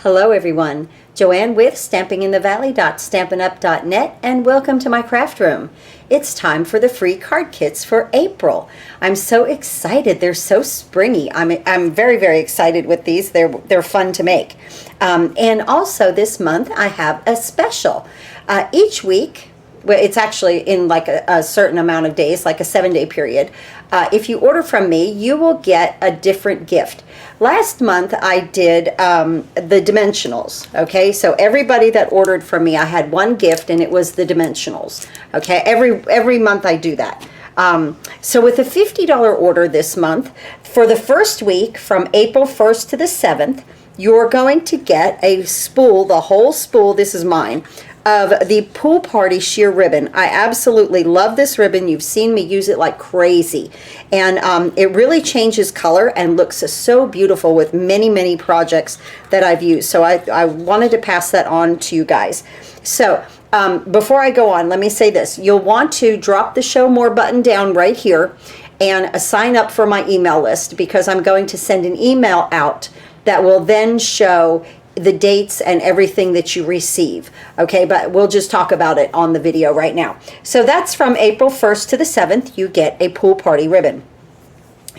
Hello everyone, Joanne with stampinginthevalley.stampinup.net, and welcome to my craft room. It's time for the free card kits for April. I'm so excited. They're so springy. I'm very, very excited with these. They're fun to make. And also this month I have a special. Each week, well, it's actually in like a certain amount of days, like a 7-day period. If you order from me, you will get a different gift. Last month I did the dimensionals, okay? So everybody that ordered from me, I had one gift, and it was the dimensionals, okay? Every month I do that. So with a $50 order this month, for the first week from April 1st to the 7th, you're going to get a spool, the whole spool, this is mine, of the Pool Party sheer ribbon. I absolutely love this ribbon. You've seen me use it like crazy. And it really changes color and looks so beautiful with many, many projects that I've used. So I wanted to pass that on to you guys. So before I go on, let me say this. You'll want to drop the Show More button down right here and sign up for my email list, because I'm going to send an email out that will then show the dates and everything that you receive. Okay, but we'll just talk about it on the video right now. So that's from April 1st to the 7th, you get a Pool Party ribbon.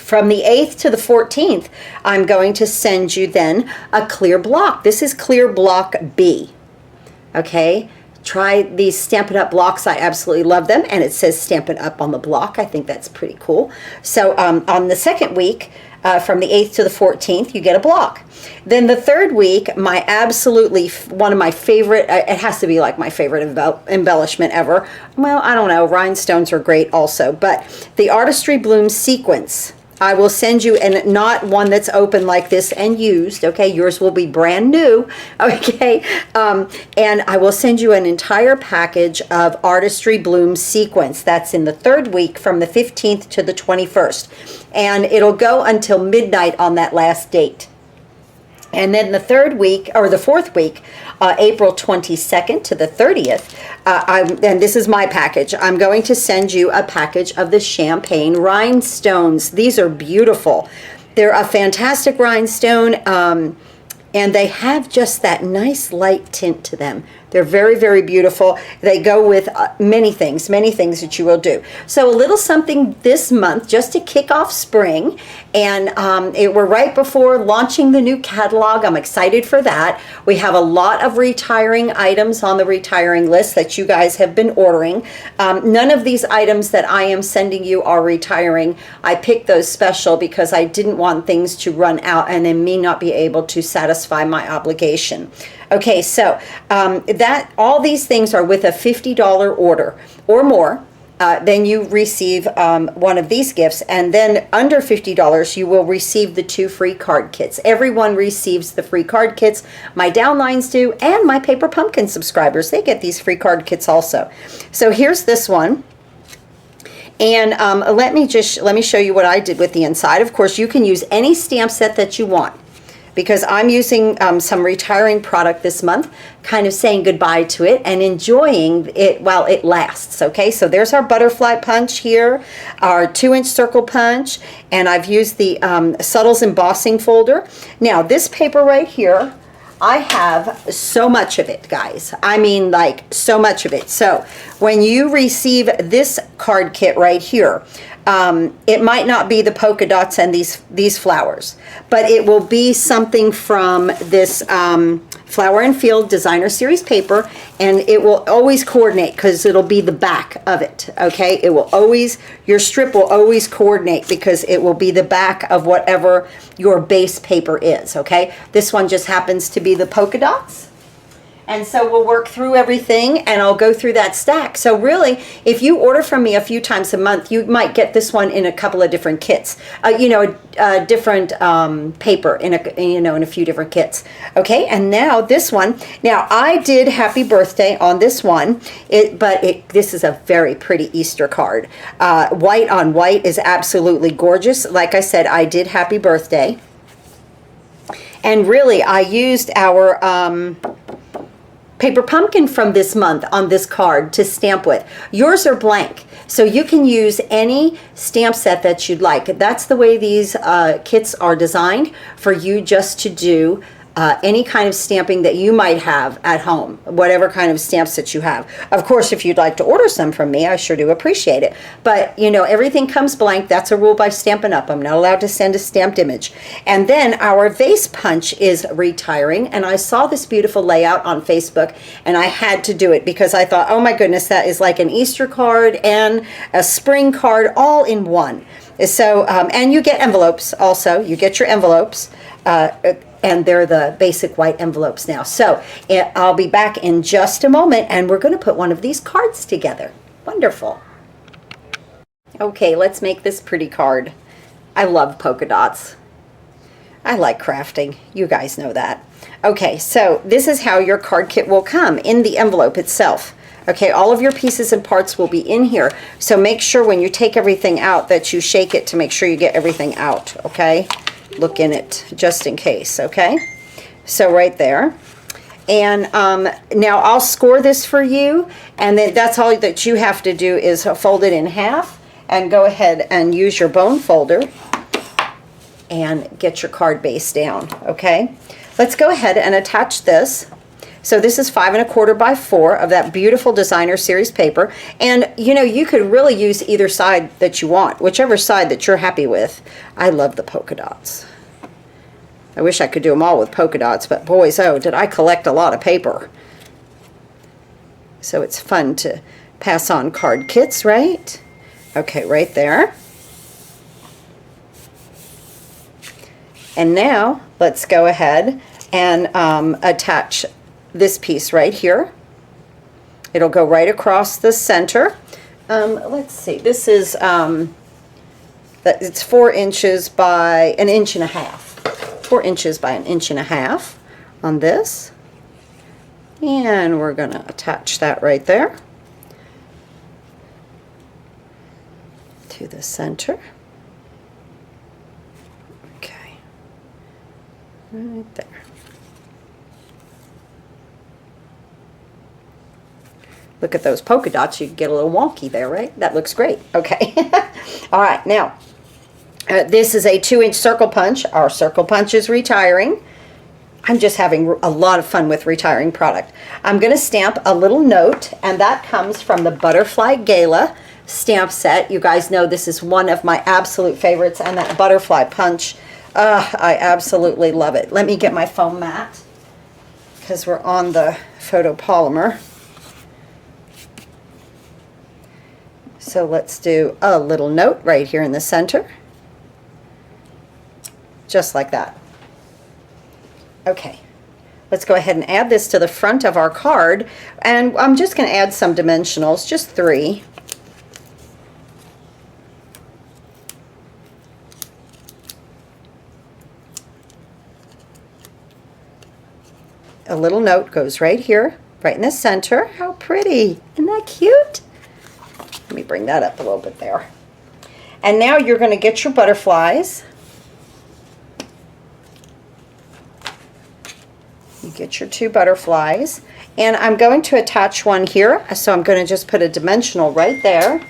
From the 8th to the 14th, I'm going to send you then a clear block. This is clear block B. Okay, try these Stampin' Up blocks. I absolutely love them, and it says Stampin' Up on the block. I think that's pretty cool. So on the second week, from the 8th to the 14th, you get a block. Then the third week, one of my favorite, it has to be like my favorite embellishment ever. Well, I don't know, rhinestones are great also, but the Artistry Bloom sequence. I will send you, and not one that's open like this and used, okay? Yours will be brand new, okay? And I will send you an entire package of Artistry Bloom sequence. That's in the third week from the 15th to the 21st. And it'll go until midnight on that last date. And then the third week, or the fourth week, April 22nd to the 30th, and this is my package, I'm going to send you a package of the Champagne Rhinestones. These are beautiful. They're a fantastic rhinestone, and they have just that nice light tint to them. They're very, very beautiful. They go with many things that you will do. So a little something this month just to kick off spring. And we're right before launching the new catalog. I'm excited for that. We have a lot of retiring items on the retiring list that you guys have been ordering. None of these items that I am sending you are retiring. I picked those special because I didn't want things to run out and then me not be able to satisfy my obligation. Okay, so all these things are with a $50 order or more. Then you receive one of these gifts, and then under $50 you will receive the 2 free card kits. Everyone receives the free card kits. My downlines do, and my Paper Pumpkin subscribers, they get these free card kits also. So here's this one. And let me show you what I did with the inside. Of course, you can use any stamp set that you want, because I'm using some retiring product this month, kind of saying goodbye to it and enjoying it while it lasts, okay? So there's our butterfly punch here, our 2-inch circle punch, and I've used the Subtles embossing folder. Now, this paper right here, I have so much of it, guys. I mean, like, so much of it. So when you receive this card kit right here, it might not be the polka dots and these flowers, but it will be something from this Flower and Field Designer Series paper, and it will always coordinate because it'll be the back of it, okay? It will always, your strip will always coordinate because it will be the back of whatever your base paper is, okay? This one just happens to be the polka dots. And so we'll work through everything, and I'll go through that stack. So really, if you order from me a few times a month, you might get this one in a couple of different kits. Different paper in a few different kits. Okay, and now this one. Now I did Happy Birthday on this one, this is a very pretty Easter card. White on white is absolutely gorgeous. Like I said, I did Happy Birthday, and really I used our Paper Pumpkin from this month on this card to stamp with. Yours are blank, so you can use any stamp set that you'd like. That's the way these kits are designed, for you just to do any kind of stamping that you might have at home, whatever kind of stamps that you have. Of course, if you'd like to order some from me, I sure do appreciate it. But, you know, everything comes blank. That's a rule by Stampin' Up. I'm not allowed to send a stamped image. And then our vase punch is retiring. And I saw this beautiful layout on Facebook, and I had to do it because I thought, oh my goodness, that is like an Easter card and a spring card all in one. So, and you get envelopes also. You get your envelopes. And they're the basic white envelopes now. So I'll be back in just a moment, and we're going to put one of these cards together. Wonderful. Okay, let's make this pretty card. I love polka dots. I like crafting. You guys know that. Okay, so this is how your card kit will come in the envelope itself. Okay, all of your pieces and parts will be in here. So make sure when you take everything out that you shake it to make sure you get everything out, okay? Look in it just in case, okay? So right there. And now I'll score this for you, and then that's all that you have to do is fold it in half and go ahead and use your bone folder and get your card base down, okay? Let's go ahead and attach this. So this is 5 1/4 by 4 of that beautiful designer series paper. And you know, you could really use either side that you want, whichever side that you're happy with. I love the polka dots. I wish I could do them all with polka dots, but boys, oh, did I collect a lot of paper. So it's fun to pass on card kits, right? Okay, right there. And now let's go ahead and attach this piece right here. It'll go right across the center. Let's see, this is it's 4 inches by 1.5 inches. 4 inches by 1.5 inches on this. And we're going to attach that right there to the center. Okay, right there. Look at those polka dots. You get a little wonky there, right? That looks great. Okay. All right. Now, this is a 2-inch circle punch. Our circle punch is retiring. I'm just having a lot of fun with retiring product. I'm going to stamp a little note, and that comes from the Butterfly Gala stamp set. You guys know this is one of my absolute favorites, and that butterfly punch, I absolutely love it. Let me get my foam mat because we're on the photopolymer. So let's do a little note right here in the center. Just like that. Okay, let's go ahead and add this to the front of our card. And I'm just going to add some dimensionals, just 3. A little note goes right here, right in the center. How pretty. Isn't that cute? Let me bring that up a little bit there. And now you're going to get your butterflies. You get your 2 butterflies. And I'm going to attach one here. So I'm going to just put a dimensional right there.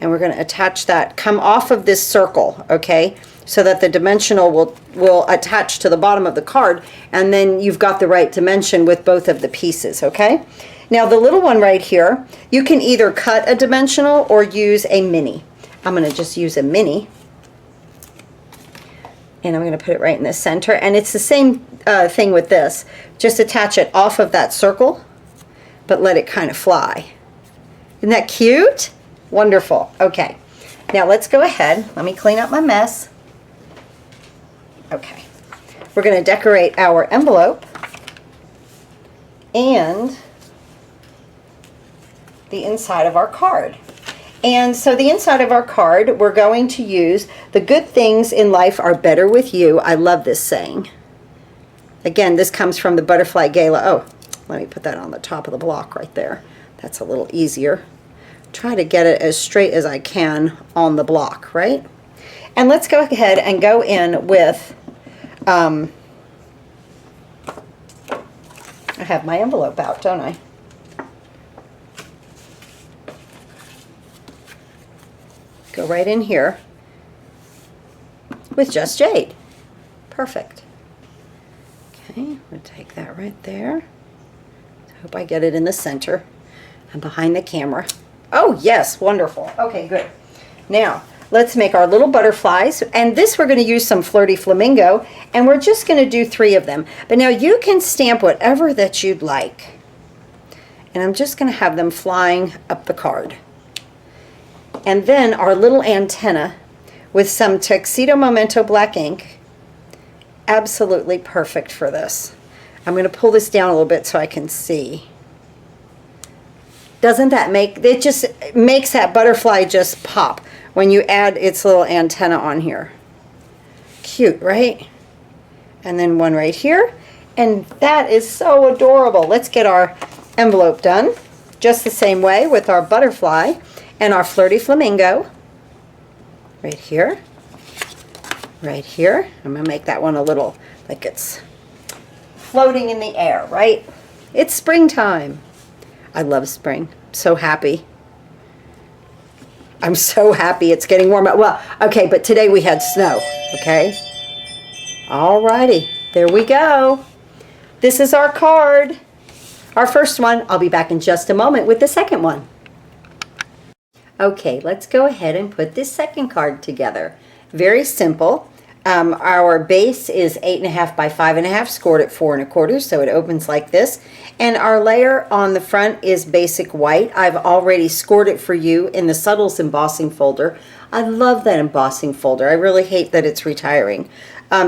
And we're going to attach that, come off of this circle, okay? So that the dimensional will attach to the bottom of the card, and then you've got the right dimension with both of the pieces, okay? Now the little one right here, you can either cut a dimensional or use a mini. I'm going to just use a mini. And I'm going to put it right in the center. And it's the same thing with this. Just attach it off of that circle, but let it kind of fly. Isn't that cute? Wonderful. Okay. Now let's go ahead. Let me clean up my mess. Okay. We're going to decorate our envelope and the inside of our card. And so the inside of our card, we're going to use "The good things in life are better with you." I love this saying. Again, this comes from the Butterfly Gala. Oh, let me put that on the top of the block right there. That's a little easier. Try to get it as straight as I can on the block, right? And let's go ahead and go in with, I have my envelope out, don't I? Go right in here with just jade. Perfect. Okay, we'll take that right there. I hope I get it in the center. I'm behind the camera. Oh, yes, wonderful. Okay, good. Now, let's make our little butterflies. And this we're going to use some Flirty Flamingo. And we're just going to do 3 of them. But now you can stamp whatever that you'd like. And I'm just going to have them flying up the card. And then our little antenna with some Tuxedo Memento black ink. Absolutely perfect for this. I'm going to pull this down a little bit so I can see. Doesn't that make, it just makes that butterfly just pop when you add its little antenna on here. Cute, right? And then one right here. And that is so adorable. Let's get our envelope done just the same way with our butterfly and our Flirty Flamingo. Right here. Right here. I'm going to make that one a little like it's floating in the air, right? It's springtime. I love spring. So happy. I'm so happy it's getting warmer. Well, okay, but today we had snow, okay? Alrighty, there we go. This is our card. Our first one. I'll be back in just a moment with the second one. Okay, let's go ahead and put this second card together. Very simple. Our base is 8.5 by 5.5, scored at 4 1/4, so it opens like this. And our layer on the front is basic white. I've already scored it for you in the Subtles embossing folder. I love that embossing folder. I really hate that it's retiring.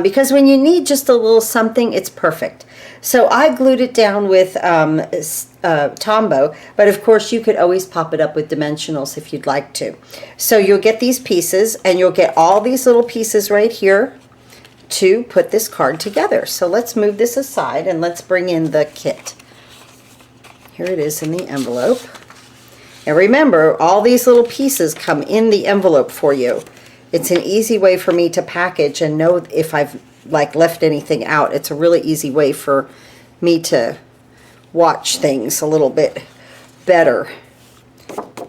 Because when you need just a little something, it's perfect. So I glued it down with Tombow, but of course you could always pop it up with dimensionals if you'd like to. So you'll get these pieces, and you'll get all these little pieces right here to put this card together. So let's move this aside and let's bring in the kit. Here it is in the envelope. And remember, all these little pieces come in the envelope for you. It's an easy way for me to package and know if I've left anything out. It's a really easy way for me to watch things a little bit better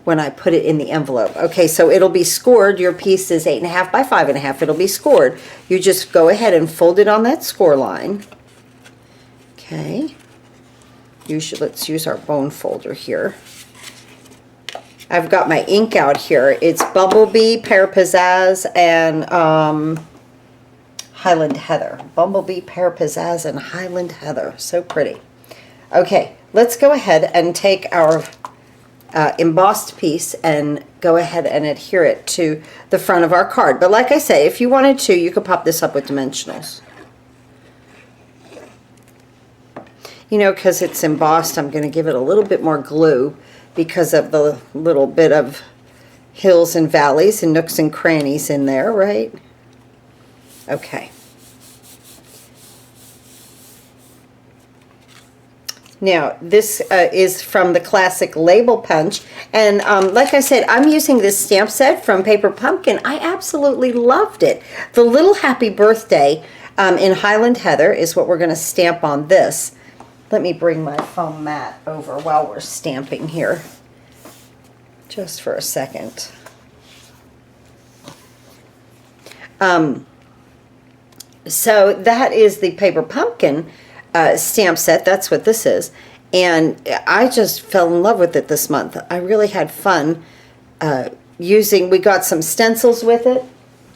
when I put it in the envelope. Okay, so it'll be scored. Your piece is 8.5 by 5.5. It'll be scored. You just go ahead and fold it on that score line. Okay. Let's use our bone folder here. I've got my ink out here. It's Bumblebee, Pear Pizzazz, and Highland Heather. Bumblebee, Pear Pizzazz, and Highland Heather. So pretty. Okay, let's go ahead and take our embossed piece and go ahead and adhere it to the front of our card. But like I say, if you wanted to, you could pop this up with dimensionals. You know, because it's embossed, I'm going to give it a little bit more glue because of the little bit of hills and valleys and nooks and crannies in there, right? Okay. Now, this is from the classic Label Punch. And like I said, I'm using this stamp set from Paper Pumpkin. I absolutely loved it. The Little Happy Birthday in Highland Heather is what we're going to stamp on this. Let me bring my foam mat over while we're stamping here. Just for a second. So that is the Paper Pumpkin stamp set. That's what this is. And I just fell in love with it this month. I really had fun we got some stencils with it.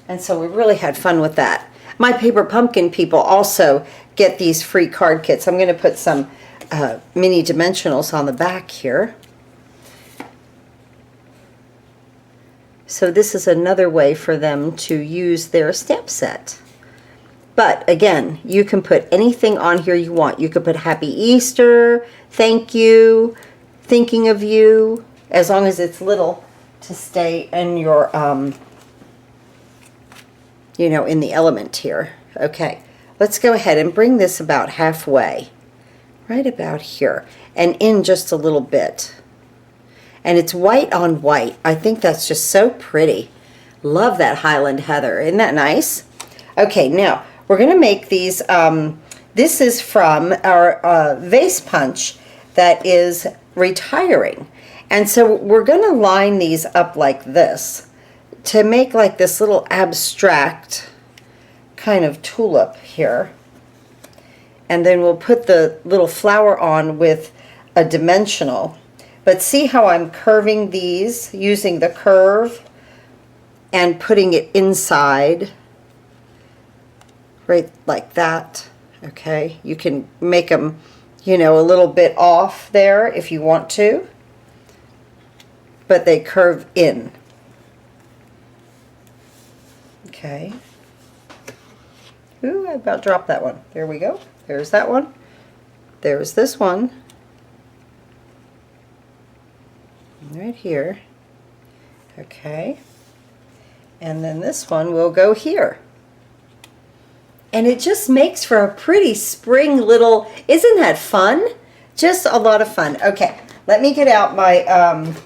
And so we really had fun with that. My Paper Pumpkin people also get these free card kits. I'm going to put some mini dimensionals on the back here. So this is another way for them to use their stamp set. But again, you can put anything on here you want. You could put Happy Easter, thank you, thinking of you, as long as it's little to stay in your, you know, in the element here. Okay, let's go ahead and bring this about halfway, right about here, and in just a little bit. And it's white on white. I think that's just so pretty. Love that Highland Heather. Isn't that nice? Okay, now we're going to make these. This is from our vase punch that is retiring. And so we're going to line these up like this to make like this little abstract kind of tulip here. And then we'll put the little flower on with a dimensional. But see how I'm curving these using the curve and putting it inside, right like that. Okay, you can make them, you know, a little bit off there if you want to, but they curve in. Okay. Ooh, I about dropped that one. There we go. There's that one. There's this one. Right here. Okay. And then this one will go here. And it just makes for a pretty spring little, isn't that fun? Just a lot of fun. Okay, let me get out my,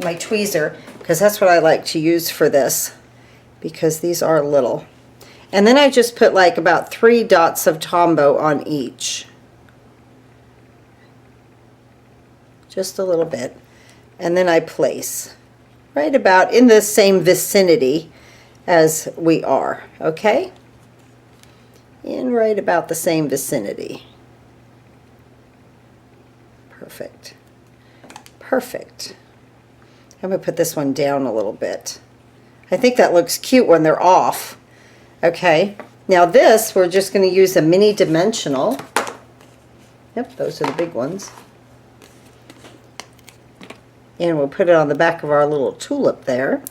my tweezer, because that's what I like to use for this, because these are little. And then I just put like about 3 dots of Tombow on each. Just a little bit. And then I place right about in the same vicinity as we are, okay? In right about the same vicinity. Perfect. Perfect. I'm going to put this one down a little bit. I think that looks cute when they're off. Okay. Now this, we're just going to use a mini dimensional. Yep, those are the big ones. And we'll put it on the back of our little tulip there.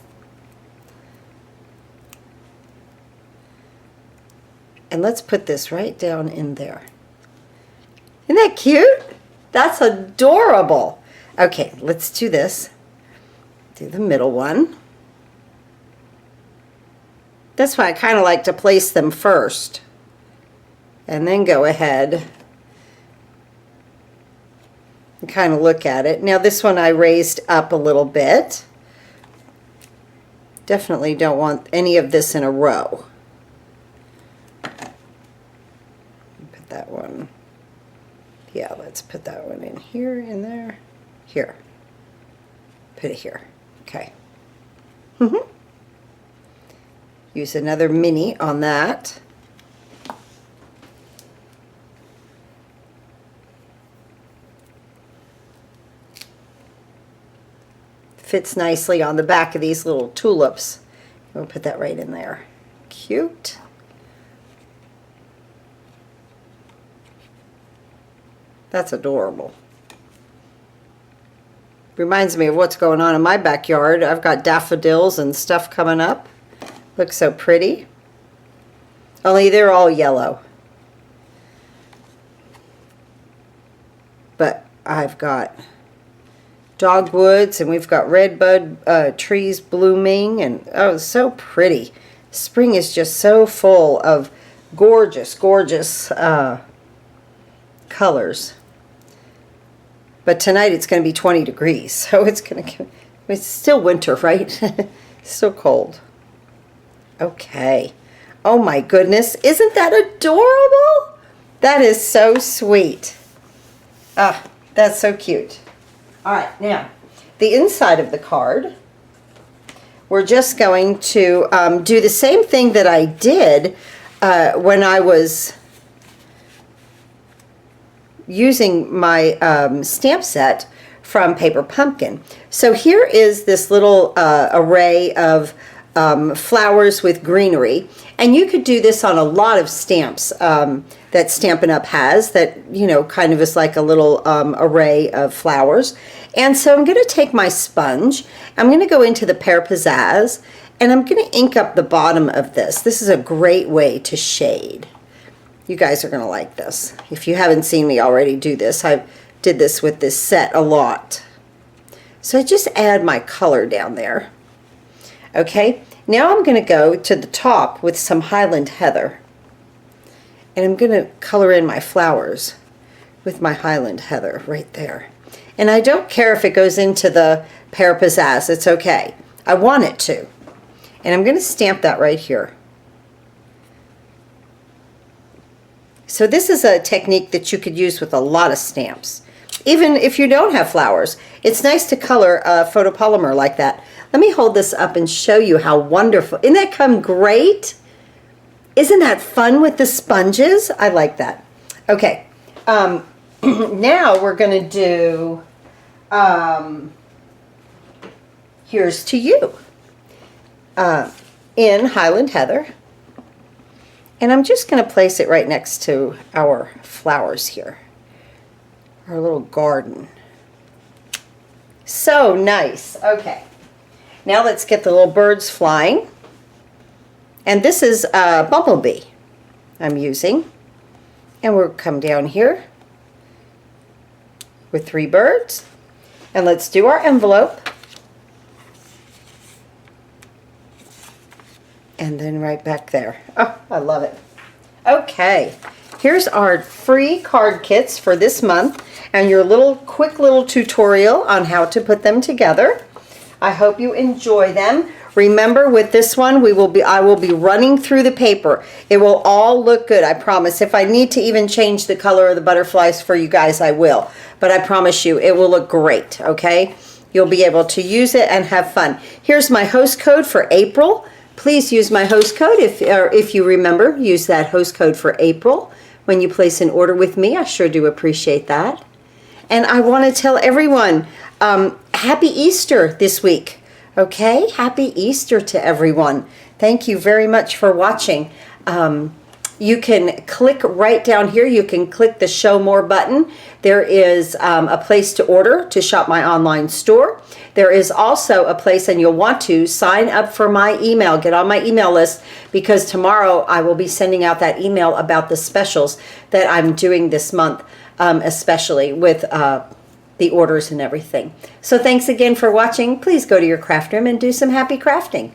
And let's put this right down in there. Isn't that cute? That's adorable. Okay, let's do this. Do the middle one. That's why I kind of like to place them first. And then go ahead and kind of look at it. Now this one I raised up a little bit. Definitely don't want any of this in a row. That one. Yeah, let's put that one in here, in there, here. Put it here. Okay. Use another mini on that. Fits nicely on the back of these little tulips. We'll put that right in there. Cute. That's adorable. Reminds me of what's going on in my backyard. I've got daffodils and stuff coming up. Looks so pretty. Only they're all yellow. But I've got dogwoods and we've got redbud trees blooming, and oh, so pretty. Spring is just so full of gorgeous, gorgeous colors. But tonight it's going to be 20 degrees, so it's still winter, right? Still cold. Okay. Oh my goodness, isn't that adorable? That is so sweet. Ah, that's so cute. All right, now, the inside of the card, we're just going to do the same thing that I did when I was using my stamp set from Paper Pumpkin. So here is this little array of flowers with greenery, and you could do this on a lot of stamps that Stampin' Up! Has, that, you know, kind of is like a little array of flowers. And so I'm going to take my sponge, I'm going to go into the Pear Pizzazz, and I'm going to ink up the bottom of this. This is a great way to shade. You guys are going to like this. If you haven't seen me already do this, I did this with this set a lot. So I just add my color down there. Okay, now I'm going to go to the top with some Highland Heather. And I'm going to color in my flowers with my Highland Heather right there. And I don't care if it goes into the Pear Pizzazz, it's okay. I want it to. And I'm going to stamp that right here. So this is a technique that you could use with a lot of stamps. even if you don't have flowers. It's nice to color photopolymer like that. Let me hold this up and show you how wonderful. Isn't that come great? Isn't that fun with the sponges? I like that. Okay, now we're going to do Here's to You in Highland Heather. And I'm just going to place it right next to our flowers here. Our little garden. So nice. Okay. Now let's get the little birds flying. And this is a bumblebee I'm using. And we'll come down here with 3 birds. And let's do our envelope. And then right back there. Oh, I love it. Okay. Here's our free card kits for this month and your quick little tutorial on how to put them together. I hope you enjoy them. Remember, with this one, I will be running through the paper. It will all look good, I promise. If I need to even change the color of the butterflies for you guys, I will. But I promise you, it will look great, okay? You'll be able to use it and have fun. Here's my host code for April. Please use my host code if you remember. Use that host code for April when you place an order with me. I sure do appreciate that. And I want to tell everyone, Happy Easter this week. Okay? Happy Easter to everyone. Thank you very much for watching. You can click right down here. You can click the Show More button. There is a place to order to shop my online store. There is also a place, and you'll want to sign up for my email. Get on my email list, because tomorrow I will be sending out that email about the specials that I'm doing this month, especially with the orders and everything. So thanks again for watching. Please go to your craft room and do some happy crafting.